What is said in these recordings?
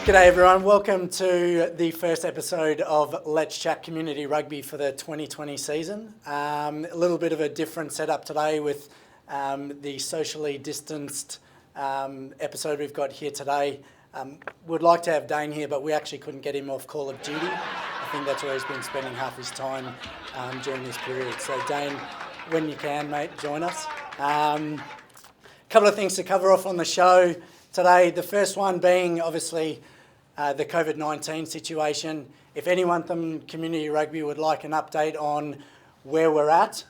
G'day everyone, welcome to the first episode of Let's Chat Community Rugby for the 2020 season. A little bit of a different setup today with the socially distanced episode we've got here today. We'd like to have Dane here, but we actually couldn't get him off Call of Duty. I think that's where he's been spending half his time during this period. So Dane, when you can, mate, join us. A couple of things to cover off on the show today. The first one being obviously the COVID-19 situation. If anyone from Community Rugby would like an update on where we're at,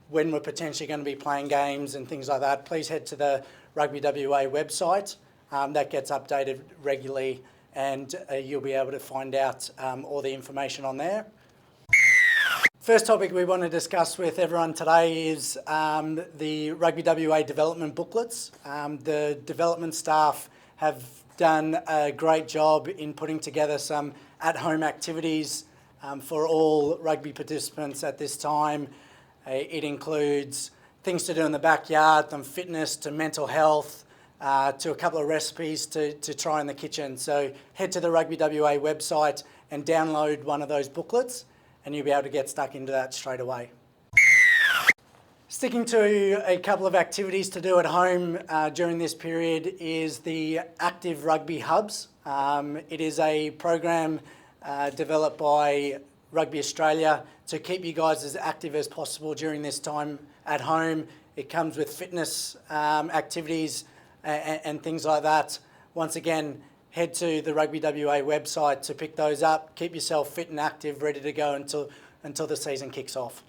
when we're potentially going to be playing games and things like that, please head to the Rugby WA website. That gets updated regularly and you'll be able to find out all the information on there. First topic we want to discuss with everyone today is the Rugby WA development booklets. The development staff have done a great job in putting together some at-home activities for all rugby participants at this time. It includes things to do in the backyard, from fitness to mental health, to a couple of recipes to try in the kitchen. So head to the Rugby WA website and download one of those booklets and you'll be able to get stuck into that straight away. Sticking to a couple of activities to do at home during this period is the active Rugby Hubs. It is a program developed by Rugby Australia to keep you guys as active as possible during this time at home. It comes with fitness activities and things like that. Once again, head to the Rugby WA website to pick those up. Keep yourself fit and active, ready to go until the season kicks off.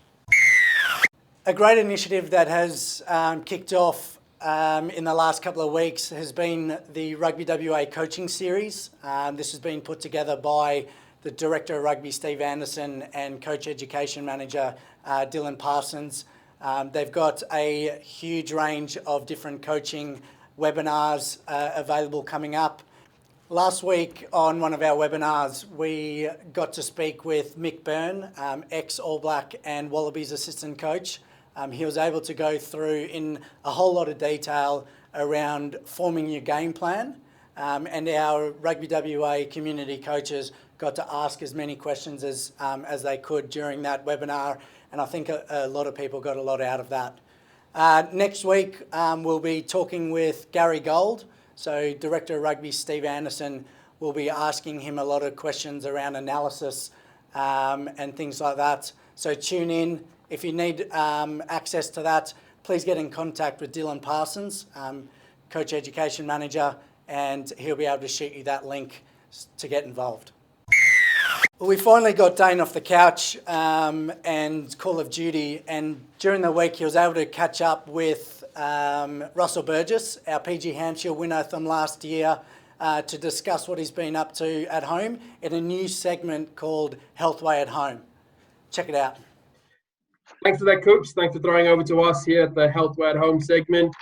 A great initiative that has kicked off in the last couple of weeks has been the Rugby WA coaching series. This has been put together by the Director of Rugby, Steve Anderson, and Coach Education Manager, Dylan Parsons. They've got a huge range of different coaching webinars available coming up. Last week on one of our webinars, we got to speak with Mick Byrne, ex-All Black and Wallabies assistant coach. He was able to go through in a whole lot of detail around forming your game plan, and our Rugby WA community coaches got to ask as many questions as they could during that webinar, and I think a lot of people got a lot out of that. Next week, we'll be talking with Gary Gold. So Director of Rugby, Steve Anderson, will be asking him a lot of questions around analysis and things like that. So tune in. If you need access to that, please get in contact with Dylan Parsons, Coach Education Manager, and he'll be able to shoot you that link to get involved. Well, we finally got Dane off the couch and Call of Duty, and during the week he was able to catch up with Russell Burgess, our PG Hampshire winner from last year, to discuss what he's been up to at home in a new segment called Healthway at Home. Check it out. Thanks for that, Coops. Thanks for throwing over to us here at the Healthway at Home segment.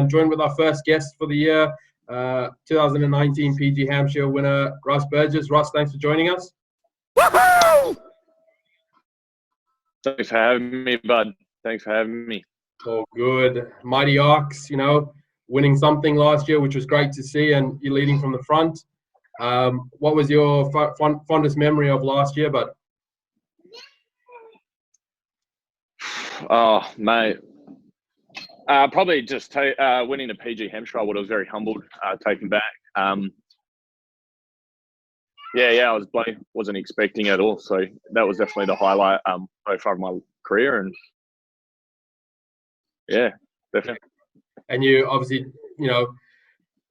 Joined with our first guest for the year, 2019 PG Hampshire winner, Russ Burgess. Russ, thanks for joining us. Woohoo! Thanks for having me, bud. Thanks for having me. Oh, good. Mighty Ox, winning something last year, which was great to see, and you're leading from the front. What was your fondest memory of last year, bud? Oh, mate. Probably just winning the PG Hampshire. I was very humbled, taken back. I wasn't expecting it at all. So that was definitely the highlight so far of my career. And yeah, definitely. And you obviously,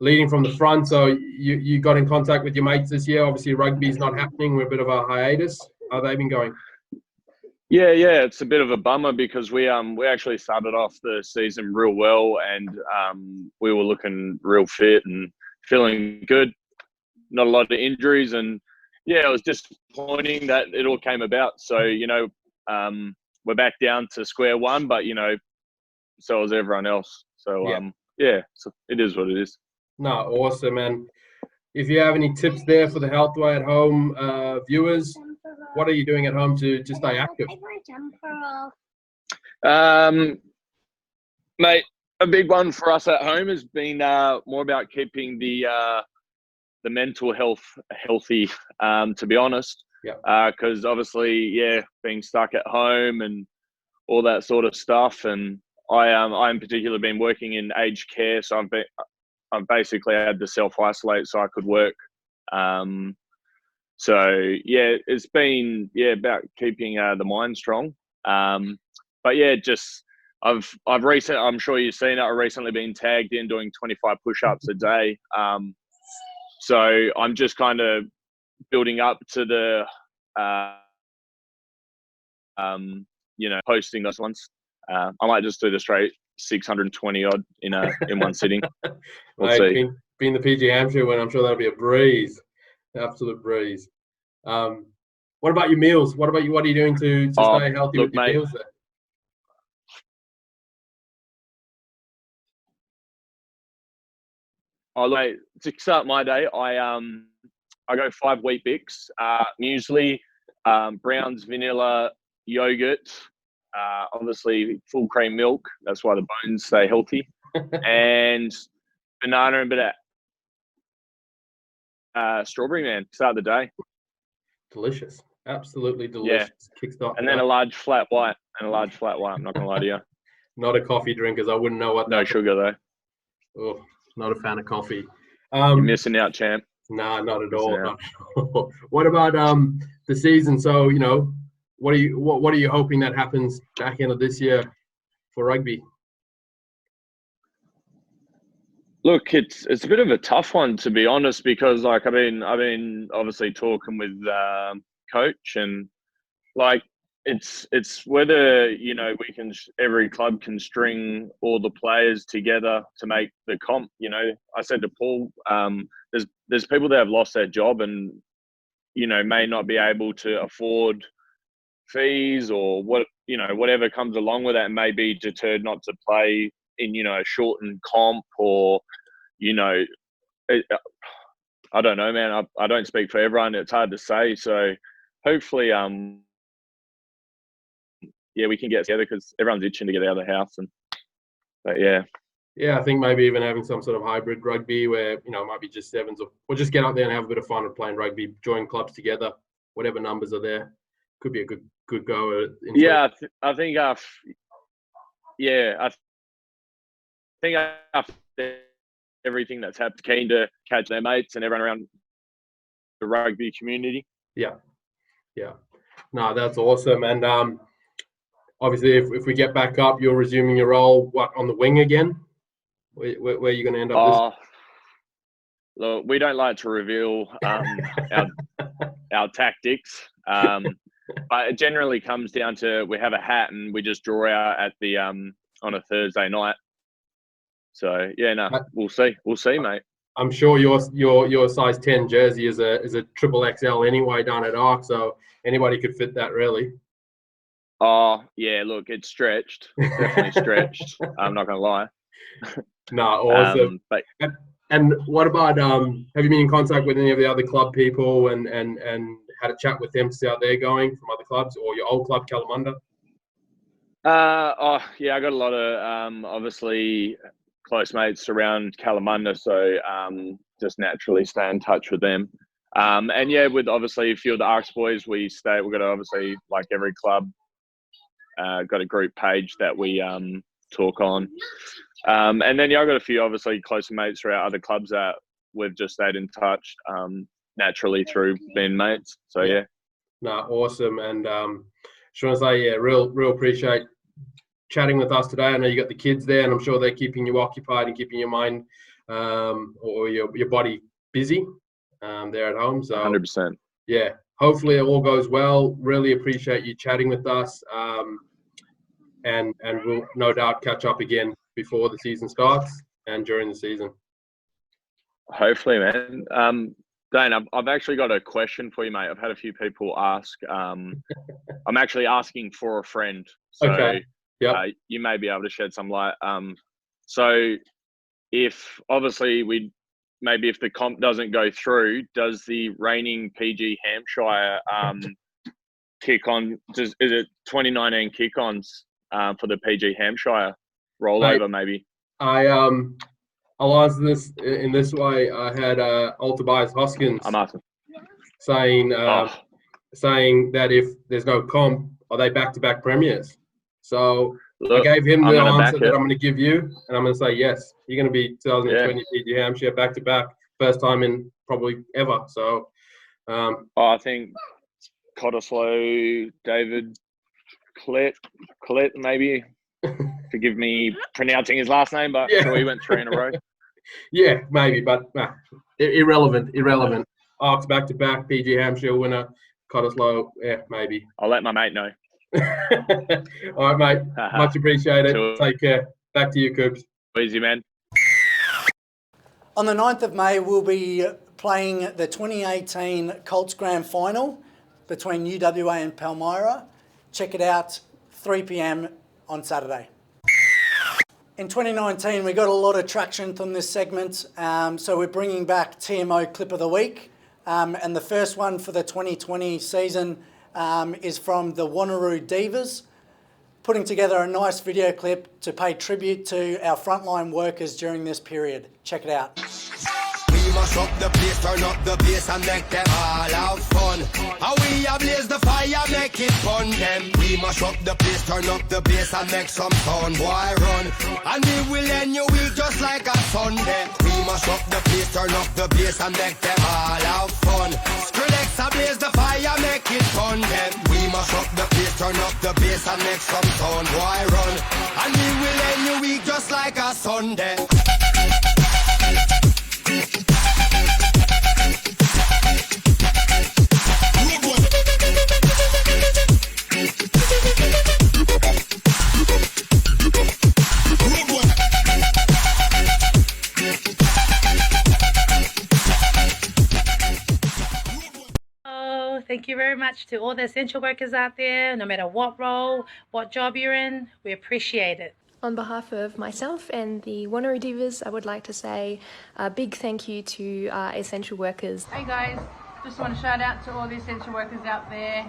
leading from the front. So you got in contact with your mates this year. Obviously, rugby's not happening. We're a bit of a hiatus. How have they been going? Yeah, it's a bit of a bummer because we actually started off the season real well and we were looking real fit and feeling good. Not a lot of injuries, and it was disappointing that it all came about. So we're back down to square one, but so is everyone else. So so it is what it is. No, awesome. And if you have any tips there for the Healthway at Home viewers, what are you doing at home to stay active? Mate, a big one for us at home has been more about keeping the mental health healthy, to be honest. Yeah. Because obviously, being stuck at home and all that sort of stuff, and I in particular been working in aged care, so I've basically had to self-isolate so I could work. So it's been about keeping the mind strong. But just I've recently, I'm sure you've seen it, I've recently been tagged in doing 25 push-ups a day. So I'm just kind of building up to the posting those ones. I might just do the straight 620 odd in one sitting. We'll see. Being the PG Hampshire one, I'm sure that'll be a breeze, absolute breeze. What about your meals? What are you doing to stay healthy with your meals there? Mate, to start my day, I go 5 wheat bix, muesli, Browns, vanilla, yogurt, obviously full cream milk. That's why the bones stay healthy, and banana and a bit of strawberry, man. Start the day. Delicious, absolutely delicious. Yeah. And then a large flat white. I'm not gonna lie to you. Not a coffee drinkers. I wouldn't know what. No sugar though. Oh, not a fan of coffee. You're missing out, champ. Nah, not at all. Not at all. What about the season? So what are you hoping that happens back end of this year for rugby? Look, it's a bit of a tough one, to be honest, because I've been obviously talking with coach, and it's whether every club can string all the players together to make the comp. I said to Paul, there's people that have lost their job and may not be able to afford fees or whatever comes along with that, and may be deterred not to play in a shortened comp, or I don't know, man. I don't speak for everyone. It's hard to say. So hopefully, we can get together, because everyone's itching to get out of the house. I think maybe even having some sort of hybrid rugby where it might be just sevens, or just get out there and have a bit of fun with playing rugby, join clubs together, whatever numbers are there, could be a good go. I think after everything that's happened, keen to catch their mates and everyone around the rugby community. Yeah. No, that's awesome. And obviously, if we get back up, you're resuming your role, on the wing again? Where are you going to end up Look, we don't like to reveal our tactics, but it generally comes down to we have a hat and we just draw out at the on a Thursday night. So we'll see, mate. I'm sure your size 10 jersey is a triple XL anyway down at ARC, so anybody could fit that really. Oh yeah, look, it's stretched, definitely stretched. I'm not gonna lie. No, awesome. And what about have you been in contact with any of the other club people and had a chat with them to see how they're going from other clubs, or your old club, Kalamunda? I got a lot of obviously close mates around Kalamunda, so just naturally stay in touch with them. And with obviously a few of the ARCs boys, we've got obviously, like every club, got a group page that we talk on. And then I've got a few obviously closer mates throughout other clubs that we've just stayed in touch naturally through being mates. So No, awesome. And just want to say, real appreciate chatting with us today. I know you got the kids there, and I'm sure they're keeping you occupied and keeping your mind or your body busy there at home. So 100%. Yeah, hopefully it all goes well. Really appreciate you chatting with us, and we'll no doubt catch up again before the season starts and during the season. Hopefully, man. Dane, I've actually got a question for you, mate. I've had a few people ask. I'm actually asking for a friend, so okay. Yep. You may be able to shed some light. So if obviously if the comp doesn't go through, does the reigning PG Hampshire kick on? Is it 2019 kick-ons for the PG Hampshire rollover? Maybe. I'll answer this in this way. I had Tobias Hoskins I'm asking. saying that if there's no comp, are they back-to-back premiers? So Look, I gave him I'm the gonna answer back that it. I'm going to give you, and I'm going to say yes. You're going to be 2020 PG Hampshire back-to-back, first time in probably ever. So I think Cottesloe, David Clett, maybe. Forgive me pronouncing his last name, but Yeah. I'm sure he went 3 in a row. Yeah, maybe, but irrelevant. Arcs back-to-back, PG Hampshire winner, Cottesloe, yeah, maybe. I'll let my mate know. All right, mate. Much appreciated. Cool. Take care. Back to you, Coops. Easy, man. On the 9th of May, we'll be playing the 2018 Colts Grand Final between UWA and Palmyra. Check it out, 3 p.m. on Saturday. In 2019, we got a lot of traction from this segment, so we're bringing back TMO Clip of the Week. And the first one for the 2020 season is from the Wanneroo Divas, putting together a nice video clip to pay tribute to our frontline workers during this period. Check it out. Mash up the place, turn up the bass and make them all have fun. How we ablaze the fire, make it fun them. We mash up the place, turn up the bass and make some sound, boy run. And we will end your week just like a Sunday. We mash up the place, turn up the bass and make them all have fun. Skrillex ablaze the fire, make it fun them. We mash up the place, turn up the bass and make some sound, boy run. And we will end your week just like a Sunday. Thank you very much to all the essential workers out there, no matter what role, what job you're in, we appreciate it. On behalf of myself and the Wanneroo Divas, I would like to say a big thank you to essential workers. Hey guys, just want to shout out to all the essential workers out there.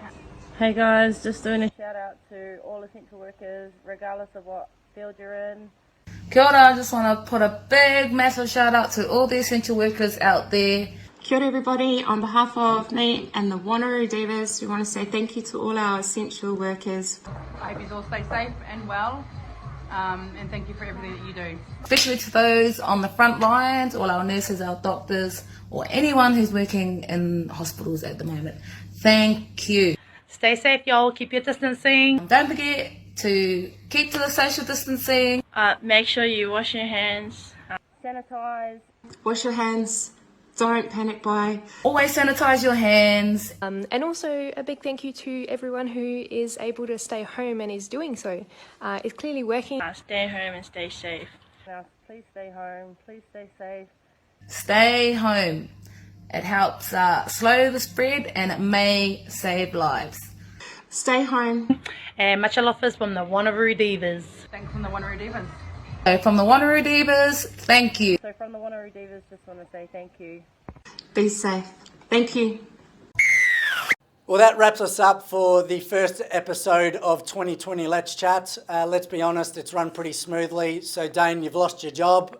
Hey guys, just doing a shout out to all essential workers, regardless of what field you're in. Kia ora, I just want to put a big, massive shout out to all the essential workers out there. Kia ora everybody, on behalf of me and the Wanneroo Divas, we want to say thank you to all our essential workers. I hope you all stay safe and well, and thank you for everything that you do. Especially to those on the front lines, all our nurses, our doctors, or anyone who's working in hospitals at the moment. Thank you. Stay safe, y'all. Keep your distancing. Don't forget to keep to the social distancing. Make sure you wash your hands. Sanitize. Wash your hands. Don't panic buy. Always sanitize your hands. And also a big thank you to everyone who is able to stay home and is doing so. It's clearly working. Stay home and stay safe. Now, please stay home. Please stay safe. Stay home. It helps slow the spread and it may save lives. Stay home. And much love from the Wanneroo Divas. Thanks from the Wanneroo Divas. So from the Wanneroo Divas, thank you. So from the Wanneroo Divas, just want to say thank you. Be safe. Thank you. Well, that wraps us up for the first episode of 2020 Let's Chat. Let's be honest, it's run pretty smoothly. So, Dane, you've lost your job.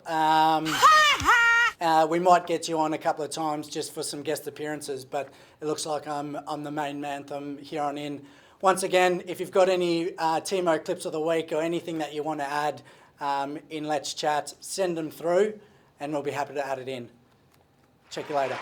We might get you on a couple of times just for some guest appearances, but it looks like I'm the main man from here on in. Once again, if you've got any TMO clips of the week or anything that you want to add in Let's Chat, send them through and we'll be happy to add it in. Check you later.